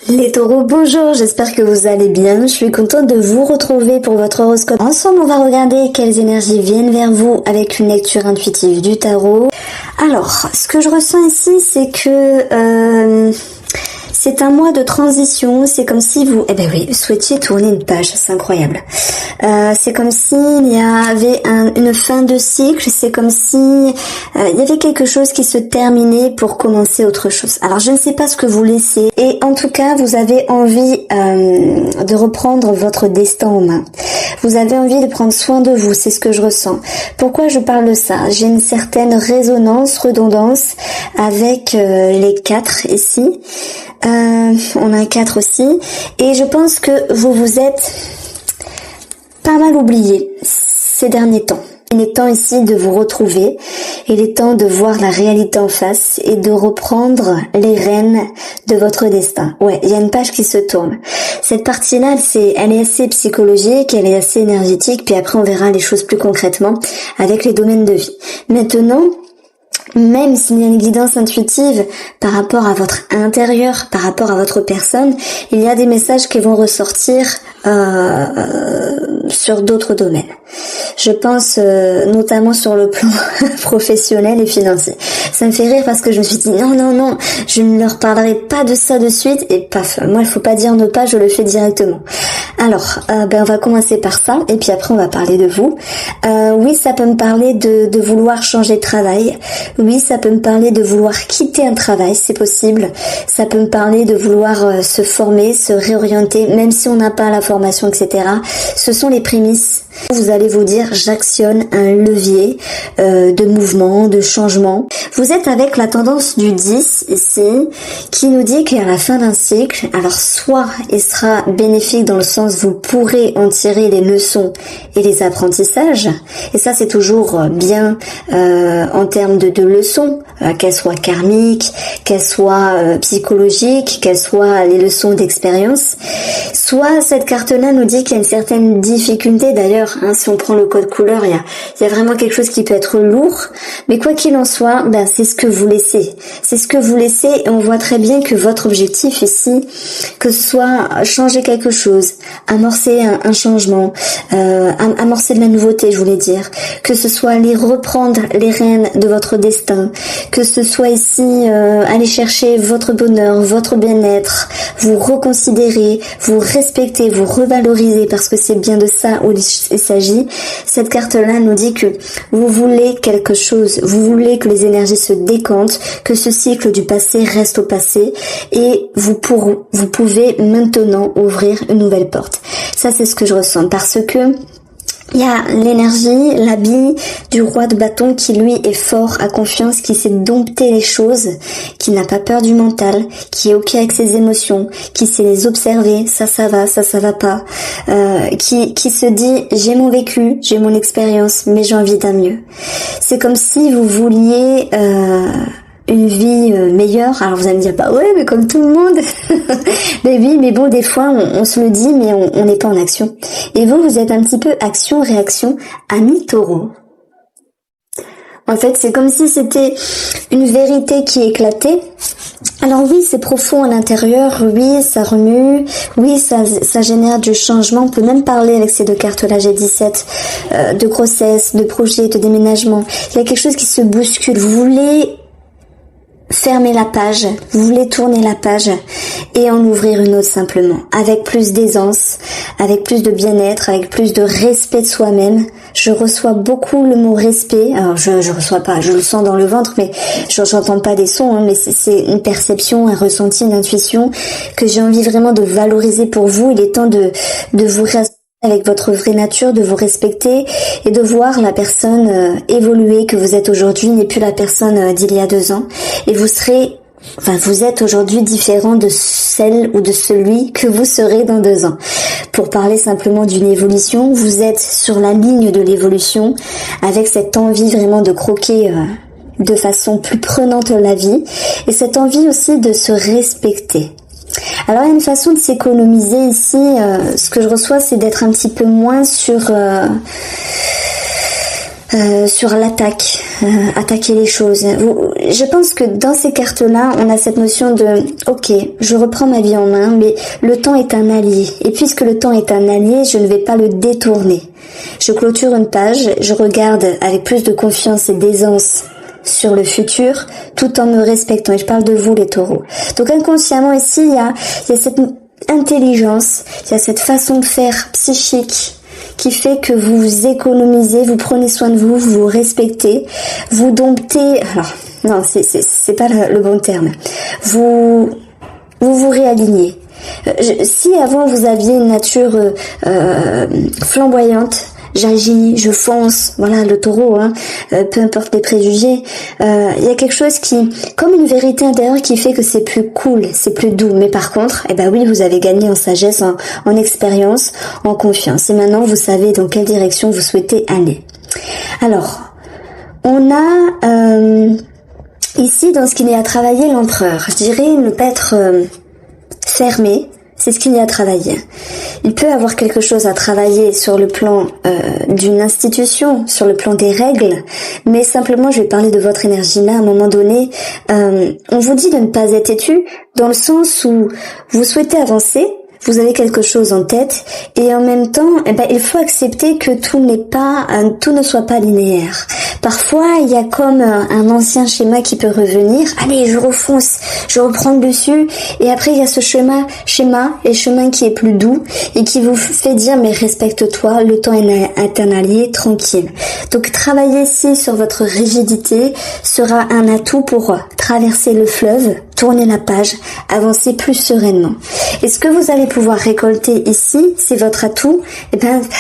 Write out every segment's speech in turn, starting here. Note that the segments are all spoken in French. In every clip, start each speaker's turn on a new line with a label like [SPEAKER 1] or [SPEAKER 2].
[SPEAKER 1] Les taureaux, bonjour, j'espère que vous allez bien. Je suis contente de vous retrouver pour votre horoscope. Ensemble, on va regarder quelles énergies viennent vers vous avec une lecture intuitive du tarot. Alors, ce que je ressens ici, c'est que c'est un mois de transition. C'est comme si vous, souhaitiez tourner une page. C'est incroyable. C'est comme s'il y avait une fin de cycle. C'est comme si il y avait quelque chose qui se terminait pour commencer autre chose. Alors, je ne sais pas ce que vous laissez. Et en tout cas, vous avez envie de reprendre votre destin en main. Vous avez envie de prendre soin de vous. C'est ce que je ressens. Pourquoi je parle de ça? J'ai une certaine résonance, redondance avec les 4 ici. On a un 4 aussi. Et je pense que vous vous êtes pas mal oublié ces derniers temps. Il est temps ici de vous retrouver. Il est temps de voir la réalité en face et de reprendre les rênes de votre destin. Ouais, il y a une page qui se tourne. Cette partie-là, elle est assez psychologique, elle est assez énergétique, puis après on verra les choses plus concrètement avec les domaines de vie. Maintenant, même s'il y a une guidance intuitive par rapport à votre intérieur, par rapport à votre personne, il y a des messages qui vont ressortir sur d'autres domaines. Je pense notamment sur le plan professionnel et financier. Ça me fait rire parce que je me suis dit non, je ne leur parlerai pas de ça de suite et paf, moi il faut pas dire ne pas, je le fais directement. Alors, on va commencer par ça et puis après on va parler de vous. Oui, ça peut me parler de vouloir changer de travail. Oui, ça peut me parler de vouloir quitter un travail, c'est possible. Ça peut me parler de vouloir se former, se réorienter, même si on n'a pas la formation, etc. Ce sont les prémices. Vous allez vous dire, j'actionne un levier de mouvement, de changement. Vous êtes avec la tendance du 10 ici, qui nous dit qu'à la fin d'un cycle, alors soit il sera bénéfique dans le sens vous pourrez en tirer les leçons et les apprentissages, et ça c'est toujours bien en termes de leçons, qu'elles soient karmiques, qu'elles soient psychologiques, qu'elles soient les leçons d'expérience. Soit cette carte-là nous dit qu'il y a une certaine difficulté, d'ailleurs, si on prend le code couleur, il y a vraiment quelque chose qui peut être lourd, mais quoi qu'il en soit, c'est ce que vous laissez. C'est ce que vous laissez et on voit très bien que votre objectif ici, que ce soit changer quelque chose, amorcer un changement, amorcer de la nouveauté, je voulais dire, que ce soit aller reprendre les rênes de votre destin, que ce soit ici aller chercher votre bonheur, votre bien-être, vous reconsidérer, vous respecter, vous revaloriser parce que c'est bien de ça où il s'agit. Cette carte-là nous dit que vous voulez quelque chose, vous voulez que les énergies se décantent, que ce cycle du passé reste au passé et vous pouvez maintenant ouvrir une nouvelle porte. Ça c'est ce que je ressens parce que il y a l'énergie, l'habit du roi de bâton qui lui est fort, a confiance, qui sait dompter les choses, qui n'a pas peur du mental, qui est ok avec ses émotions, qui sait les observer, ça va pas, qui se dit j'ai mon vécu, j'ai mon expérience, mais j'ai envie d'un mieux. C'est comme si vous vouliez une vie meilleure. Alors vous allez me dire ouais mais comme tout le monde. Mais oui, mais bon, des fois on se le dit mais on n'est pas en action. Et vous êtes un petit peu action-réaction, ami taureau. En fait, c'est comme si c'était une vérité qui éclatait. Alors oui, c'est profond à l'intérieur, oui, ça remue, oui, ça génère du changement. On peut même parler avec ces deux cartes-là, j'ai 17, de grossesse, de projet, de déménagement. Il y a quelque chose qui se bouscule. Vous voulez fermer la page, vous voulez tourner la page et en ouvrir une autre simplement, avec plus d'aisance, avec plus de bien-être, avec plus de respect de soi-même. Je reçois beaucoup le mot respect, alors je reçois pas, je le sens dans le ventre, mais j'entends pas des sons, mais c'est une perception, un ressenti, une intuition que j'ai envie vraiment de valoriser pour vous. Il est temps de vous rassurer avec votre vraie nature, de vous respecter et de voir la personne évoluer que vous êtes aujourd'hui n'est plus la personne d'il y a 2 ans et vous êtes aujourd'hui différent de celle ou de celui que vous serez dans 2 ans. Pour parler simplement d'une évolution, vous êtes sur la ligne de l'évolution avec cette envie vraiment de croquer de façon plus prenante la vie et cette envie aussi de se respecter. Alors il y a une façon de s'économiser ici, ce que je reçois c'est d'être un petit peu moins sur sur l'attaque, attaquer les choses. Je pense que dans ces cartes-là, on a cette notion de ok, je reprends ma vie en main, mais le temps est un allié. Et puisque le temps est un allié, je ne vais pas le détourner. Je clôture une page, je regarde avec plus de confiance et d'aisance sur le futur, tout en me respectant. Et je parle de vous, les taureaux. Donc inconsciemment ici, il y a cette intelligence, il y a cette façon de faire psychique qui fait que vous vous économisez, vous prenez soin de vous, vous vous respectez, vous domptez, alors, non, c'est pas le bon terme, vous réalignez. Si avant vous aviez une nature flamboyante, j'agis, je fonce, voilà le taureau, peu importe les préjugés, il y a quelque chose qui, comme une vérité intérieure qui fait que c'est plus cool, c'est plus doux, mais par contre, oui, vous avez gagné en sagesse, en expérience, en confiance, et maintenant vous savez dans quelle direction vous souhaitez aller. Alors, on a ici dans ce qu'il y a à travailler l'empereur, je dirais ne pas être fermé. C'est ce qu'il y a à travailler. Il peut avoir quelque chose à travailler sur le plan d'une institution, sur le plan des règles, mais simplement je vais parler de votre énergie là à un moment donné. On vous dit de ne pas être têtu dans le sens où vous souhaitez avancer, vous avez quelque chose en tête et en même temps, il faut accepter que tout ne soit pas linéaire. Parfois, il y a comme un ancien schéma qui peut revenir. Allez, je refonce, je reprends le dessus. Et après, il y a ce chemin qui est plus doux et qui vous fait dire, mais respecte-toi, le temps est un allié, tranquille. Donc, travailler ici sur votre rigidité sera un atout pour traverser le fleuve, tourner la page, avancer plus sereinement. Et ce que vous allez pouvoir récolter ici, c'est votre atout,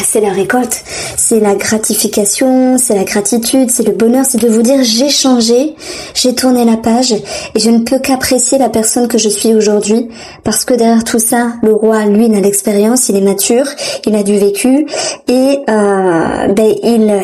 [SPEAKER 1] c'est la récolte, c'est la gratification, c'est la gratitude, c'est le bonheur, c'est de vous dire j'ai changé, j'ai tourné la page et je ne peux qu'apprécier la personne que je suis aujourd'hui parce que derrière tout ça, le roi, lui, il a l'expérience, il est mature, il a du vécu et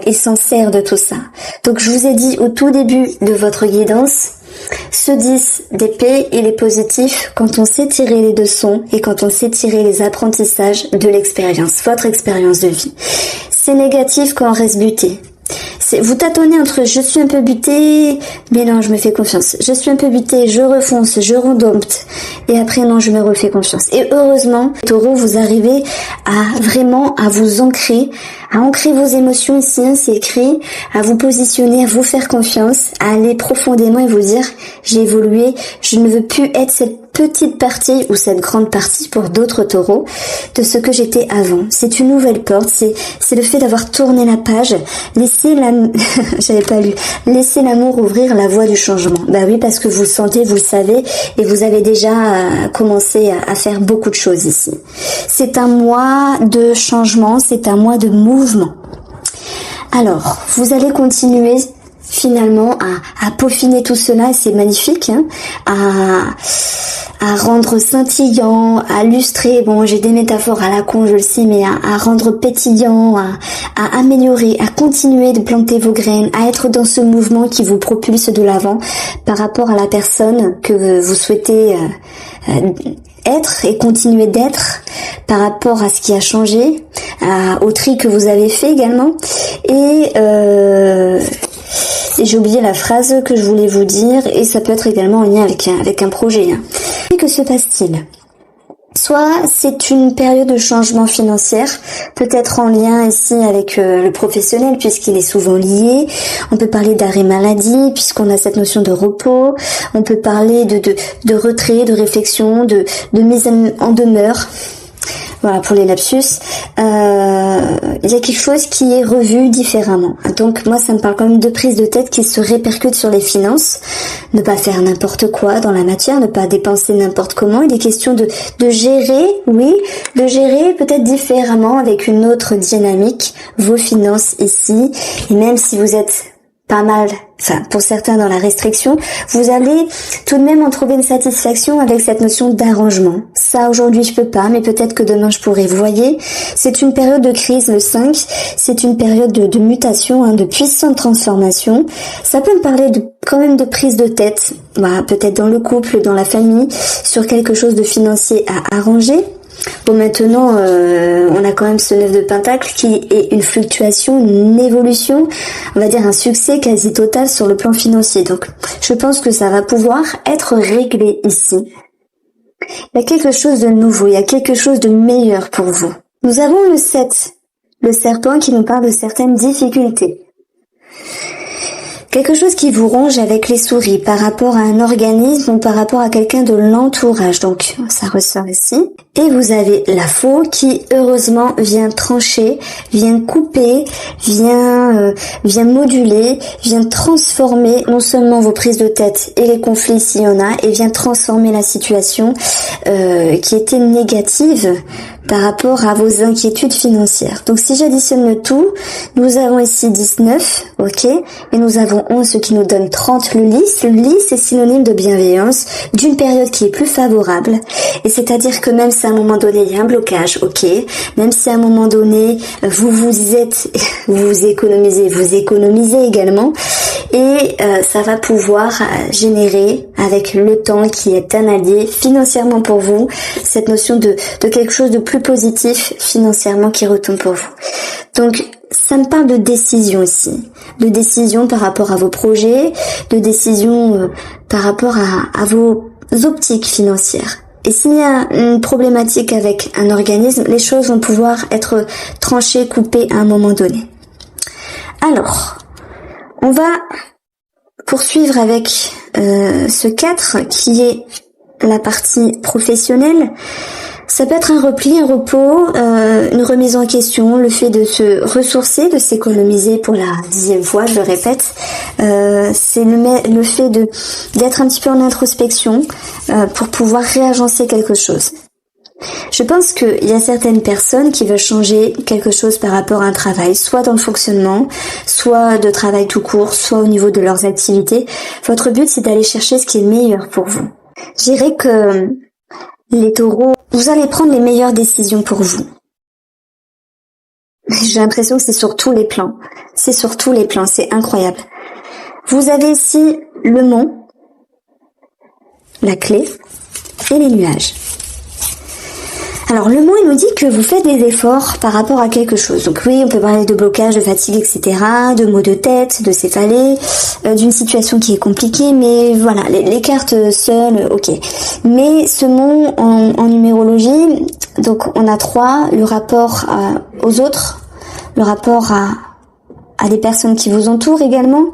[SPEAKER 1] il s'en sert de tout ça. Donc je vous ai dit au tout début de votre guidance, ce 10 d'épée, il est positif quand on sait tirer les leçons et quand on sait tirer les apprentissages de l'expérience, votre expérience de vie. C'est négatif quand on reste buté. Vous tâtonnez entre je suis un peu buté, mais non, je me fais confiance. Je suis un peu buté, je refonce, je redompte. Et après, non, je me refais confiance. Et heureusement, taureau, vous arrivez à vous ancrer, à ancrer vos émotions ici, c'est écrit, à vous positionner, à vous faire confiance, à aller profondément et vous dire, j'ai évolué, je ne veux plus être cette petite partie ou cette grande partie pour d'autres taureaux de ce que j'étais avant. C'est une nouvelle porte, c'est le fait d'avoir tourné la page, laisser l'amour ouvrir la voie du changement. Oui, parce que vous le sentez, vous le savez et vous avez déjà commencé à faire beaucoup de choses ici. C'est un mois de changement, c'est un mois de mouvement. Alors, vous allez continuer finalement à peaufiner tout cela, c'est magnifique, à rendre scintillant, à lustrer, bon j'ai des métaphores à la con je le sais, mais à rendre pétillant, à améliorer, à continuer de planter vos graines, à être dans ce mouvement qui vous propulse de l'avant par rapport à la personne que vous souhaitez être et continuer d'être, par rapport à ce qui a changé, au tri que vous avez fait également, et j'ai oublié la phrase que je voulais vous dire, et ça peut être également en lien avec un projet. Que se passe-t-il ? Soit c'est une période de changement financier, peut-être en lien ici avec le professionnel puisqu'il est souvent lié. On peut parler d'arrêt maladie puisqu'on a cette notion de repos. On peut parler de retrait, de réflexion, de mise en demeure. Voilà, pour les lapsus, il y a quelque chose qui est revu différemment. Donc moi, ça me parle quand même de prise de tête qui se répercute sur les finances. Ne pas faire n'importe quoi dans la matière, ne pas dépenser n'importe comment. Il est question de gérer, oui, de gérer peut-être différemment avec une autre dynamique vos finances ici. Et même si vous êtes pas mal, pour certains dans la restriction, vous allez tout de même en trouver une satisfaction avec cette notion d'arrangement. Ça, aujourd'hui, je peux pas, mais peut-être que demain, je pourrai. Vous voyez, c'est une période de crise, le 5, c'est une période de mutation, de puissante transformation. Ça peut me parler quand même de prise de tête, peut-être dans le couple, dans la famille, sur quelque chose de financier à arranger. Bon, maintenant, on a quand même ce 9 de Pentacle qui est une fluctuation, une évolution, on va dire un succès quasi total sur le plan financier. Donc, je pense que ça va pouvoir être réglé ici. Il y a quelque chose de nouveau, il y a quelque chose de meilleur pour vous. Nous avons le 7, le serpent qui nous parle de certaines difficultés. Quelque chose qui vous ronge avec les souris par rapport à un organisme ou par rapport à quelqu'un de l'entourage. Donc, ça ressort ici. Et vous avez la faux qui, heureusement, vient trancher, vient couper, vient moduler, vient transformer non seulement vos prises de tête et les conflits s'il y en a, et vient transformer la situation qui était négative par rapport à vos inquiétudes financières. Donc, si j'additionne le tout, nous avons ici 19, ok, et nous avons 11, ce qui nous donne 30. Le lys, c'est synonyme de bienveillance, d'une période qui est plus favorable, et c'est-à-dire que même si à un moment donné il y a un blocage, ok, même si à un moment donné vous économisez également, et ça va pouvoir générer avec le temps qui est un allié financièrement pour vous, cette notion de quelque chose de plus positif financièrement qui retombe pour vous. Donc ça me parle de décision ici, de décision par rapport à vos projets, de décision par rapport à vos optiques financières. Et s'il y a une problématique avec un organisme, les choses vont pouvoir être tranchées, coupées à un moment donné. Alors, on va poursuivre avec ce 4 qui est la partie professionnelle. Ça peut être un repli, un repos, une remise en question, le fait de se ressourcer, de s'économiser pour la 10e fois, je le répète. C'est le fait d'être un petit peu en introspection pour pouvoir réagencer quelque chose. Je pense qu'il y a certaines personnes qui veulent changer quelque chose par rapport à un travail, soit dans le fonctionnement, soit de travail tout court, soit au niveau de leurs activités. Votre but, c'est d'aller chercher ce qui est meilleur pour vous. Je dirais que les taureaux, vous allez prendre les meilleures décisions pour vous. J'ai l'impression que c'est sur tous les plans. C'est sur tous les plans, c'est incroyable. Vous avez ici le mont, la clé et les nuages. Alors le mot, il nous dit que vous faites des efforts par rapport à quelque chose. Donc oui, on peut parler de blocage, de fatigue, etc., de maux de tête, de céphalée, d'une situation qui est compliquée, mais voilà, les cartes seules, ok. Mais ce mot en numérologie, donc on a 3, le rapport aux autres, le rapport à des personnes qui vous entourent également.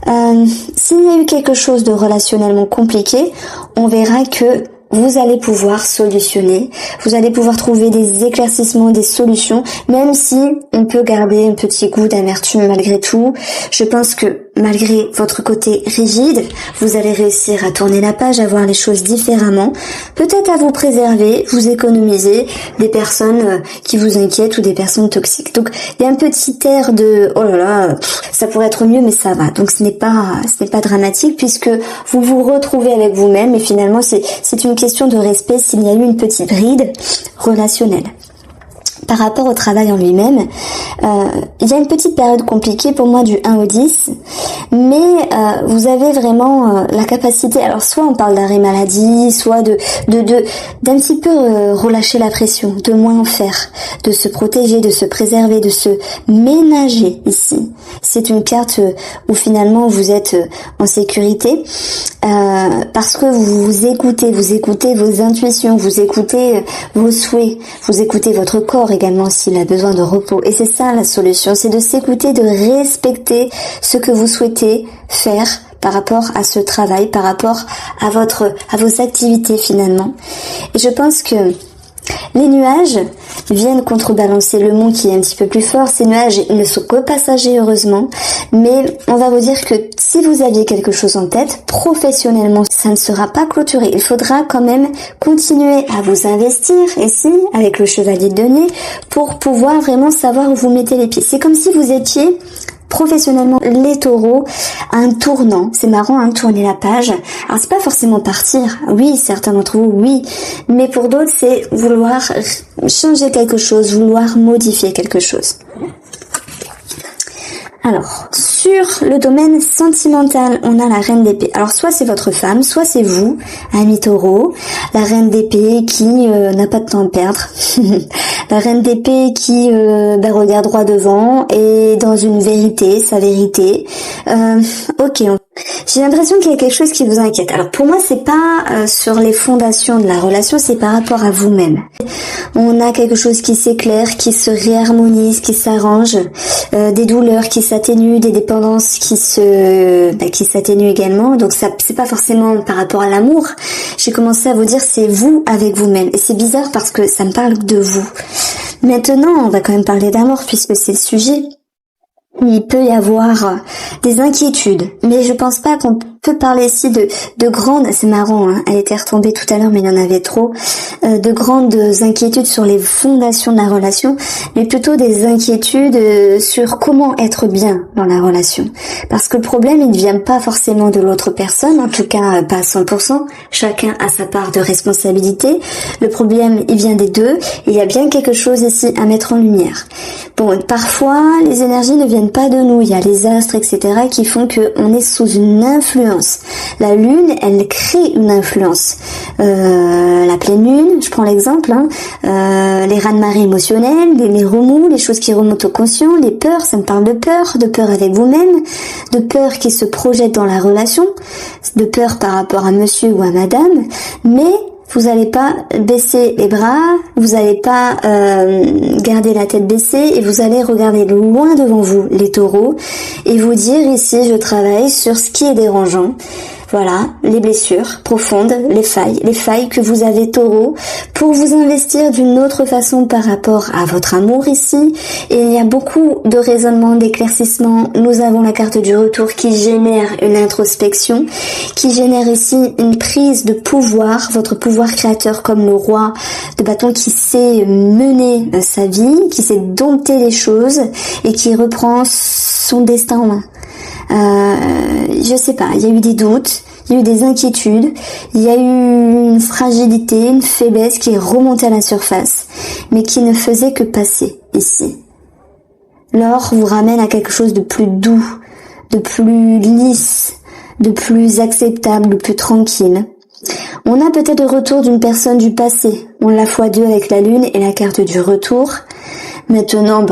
[SPEAKER 1] S'il y a eu quelque chose de relationnellement compliqué, on verra que vous allez pouvoir solutionner, vous allez pouvoir trouver des éclaircissements, des solutions, même si on peut garder un petit goût d'amertume malgré tout. Je pense que malgré votre côté rigide, vous allez réussir à tourner la page, à voir les choses différemment, peut-être à vous préserver, vous économiser des personnes qui vous inquiètent ou des personnes toxiques. Donc il y a un petit air de oh là là, ça pourrait être mieux mais ça va. Donc ce n'est pas dramatique puisque vous vous retrouvez avec vous-même et finalement c'est une question de respect s'il y a eu une petite bride relationnelle. Par rapport au travail en lui-même, il y a une petite période compliquée pour moi du 1 au 10, mais vous avez vraiment la capacité, alors soit on parle d'arrêt maladie, soit d'un petit peu relâcher la pression, de moins en faire, de se protéger, de se préserver, de se ménager ici. C'est une carte où finalement vous êtes en sécurité, parce que vous écoutez vos intuitions, vous écoutez vos souhaits, vous écoutez votre corps également s'il a besoin de repos. Et c'est ça la solution, c'est de s'écouter, de respecter ce que vous souhaitez faire par rapport à ce travail, par rapport à vos activités finalement. Et je pense que les nuages viennent contrebalancer le mont qui est un petit peu plus fort. Ces nuages ne sont que passagers heureusement, mais on va vous dire que si vous aviez quelque chose en tête, professionnellement, ça ne sera pas clôturé. Il faudra quand même continuer à vous investir ici, avec le chevalier de denier, pour pouvoir vraiment savoir où vous mettez les pieds. C'est comme si vous étiez professionnellement les taureaux à un tournant. C'est marrant, hein, tourner la page. Alors c'est pas forcément partir. Oui, certains d'entre vous, oui. Mais pour d'autres, c'est vouloir changer quelque chose, vouloir modifier quelque chose. Alors, sur le domaine sentimental, on a la reine d'épée. Alors, soit c'est votre femme, soit c'est vous, ami taureau, la reine d'épée qui n'a pas de temps à perdre. La reine d'épée qui regarde droit devant et dans une vérité, sa vérité. Ok, j'ai l'impression qu'il y a quelque chose qui vous inquiète. Alors, pour moi, c'est pas sur les fondations de la relation, c'est par rapport à vous-même. On a quelque chose qui s'éclaire, qui se réharmonise, qui s'arrange, des douleurs qui s'atténuent, des dépendances qui s'atténuent également. Donc ça, c'est pas forcément par rapport à l'amour. J'ai commencé à vous dire c'est vous avec vous-même. Et c'est bizarre parce que ça me parle de vous. Maintenant, on va quand même parler d'amour puisque c'est le sujet. Il peut y avoir des inquiétudes, mais je pense pas qu'on peut parler ici de grandes, c'est marrant, hein, elle était retombée tout à l'heure mais il y en avait trop, de grandes inquiétudes sur les fondations de la relation, mais plutôt des inquiétudes sur comment être bien dans la relation. Parce que le problème, il ne vient pas forcément de l'autre personne, en tout cas pas à 100%, chacun a sa part de responsabilité, le problème il vient des deux, et il y a bien quelque chose ici à mettre en lumière. Bon, parfois les énergies ne viennent pas de nous, il y a les astres, etc. qui font qu'on est sous une influence. La lune, elle crée une influence. La pleine lune, je prends l'exemple, les raz-de-marée émotionnels, les remous, les choses qui remontent au conscient, les peurs, ça me parle de peur avec vous-même, de peur qui se projette dans la relation, de peur par rapport à monsieur ou à madame, mais vous n'allez pas baisser les bras, vous n'allez pas garder la tête baissée et vous allez regarder loin devant vous, les taureaux, et vous dire ici, je travaille sur ce qui est dérangeant. Voilà, les blessures profondes, les failles que vous avez taureau, pour vous investir d'une autre façon par rapport à votre amour ici. Et il y a beaucoup de raisonnements, d'éclaircissements. Nous avons la carte du retour qui génère une introspection, qui génère ici une prise de pouvoir, votre pouvoir créateur comme le roi de bâton qui sait mener sa vie, qui sait dompter les choses et qui reprend son destin en main. Je sais pas, il y a eu des doutes, il y a eu des inquiétudes, il y a eu une fragilité, une faiblesse qui est remontée à la surface, mais qui ne faisait que passer ici. L'or vous ramène à quelque chose de plus doux, de plus lisse, de plus acceptable, de plus tranquille. On a peut-être le retour d'une personne du passé, on l'a x2 avec la lune et la carte du retour. Maintenant,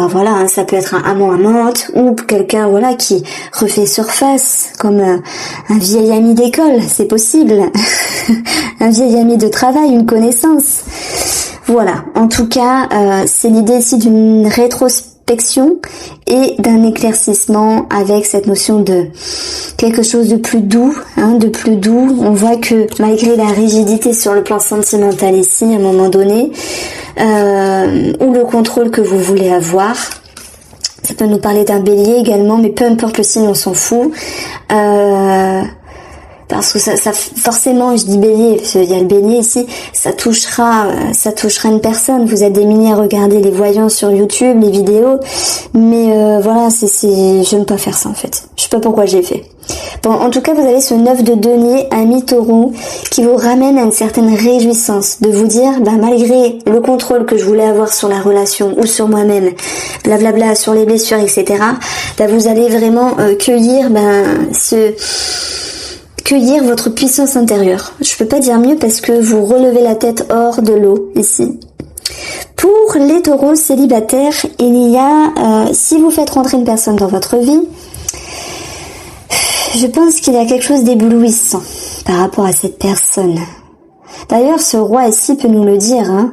[SPEAKER 1] ça peut être un amant-amante ou quelqu'un, qui refait surface, comme un vieil ami d'école, c'est possible. Un vieil ami de travail, une connaissance. Voilà. En tout cas, c'est l'idée ici d'une rétrospection et d'un éclaircissement avec cette notion de quelque chose de plus doux, de plus doux. On voit que malgré la rigidité sur le plan sentimental ici, à un moment donné, ou le contrôle que vous voulez avoir. Ça peut nous parler d'un bélier également, mais peu importe le signe, on s'en fout. Parce que ça forcément, je dis bélier, parce qu'il y a le bélier ici, ça touchera une personne. Vous êtes des milliers à regarder les voyants sur YouTube, les vidéos, mais j'aime pas faire ça en fait. Je sais pas pourquoi je l'ai fait. Bon, en tout cas, vous avez ce 9 de denier, ami taureau, qui vous ramène à une certaine réjouissance, de vous dire, malgré le contrôle que je voulais avoir sur la relation ou sur moi-même, blablabla, sur les blessures, etc., vous allez vraiment cueillir votre puissance intérieure. Je peux pas dire mieux parce que vous relevez la tête hors de l'eau ici. Pour les taureaux célibataires, il y a, si vous faites rentrer une personne dans votre vie, je pense qu'il y a quelque chose d'éblouissant par rapport à cette personne. D'ailleurs, ce roi ici peut nous le dire,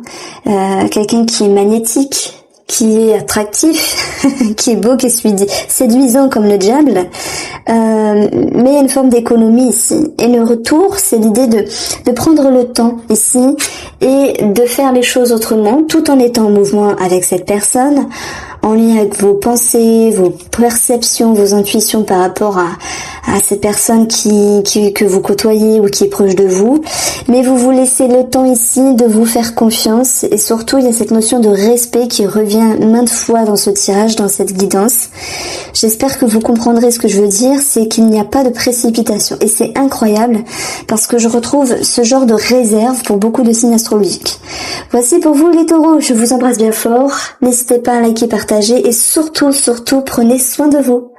[SPEAKER 1] quelqu'un qui est magnétique, qui est attractif, qui est beau, qui est séduisant comme le diable, mais il y a une forme d'économie ici. Et le retour, c'est l'idée de prendre le temps ici et de faire les choses autrement, tout en étant en mouvement avec cette personne, en lien avec vos pensées, vos perceptions, vos intuitions par rapport à cette personne que vous côtoyez ou qui est proche de vous. Mais vous vous laissez le temps ici de vous faire confiance et surtout il y a cette notion de respect qui revient maintes fois dans ce tirage, dans cette guidance. J'espère que vous comprendrez ce que je veux dire, c'est qu'il n'y a pas de précipitation et c'est incroyable parce que je retrouve ce genre de réserve pour beaucoup de signes astrologiques. Voici pour vous les taureaux, je vous embrasse bien fort, n'hésitez pas à liker, partager et surtout prenez soin de vous.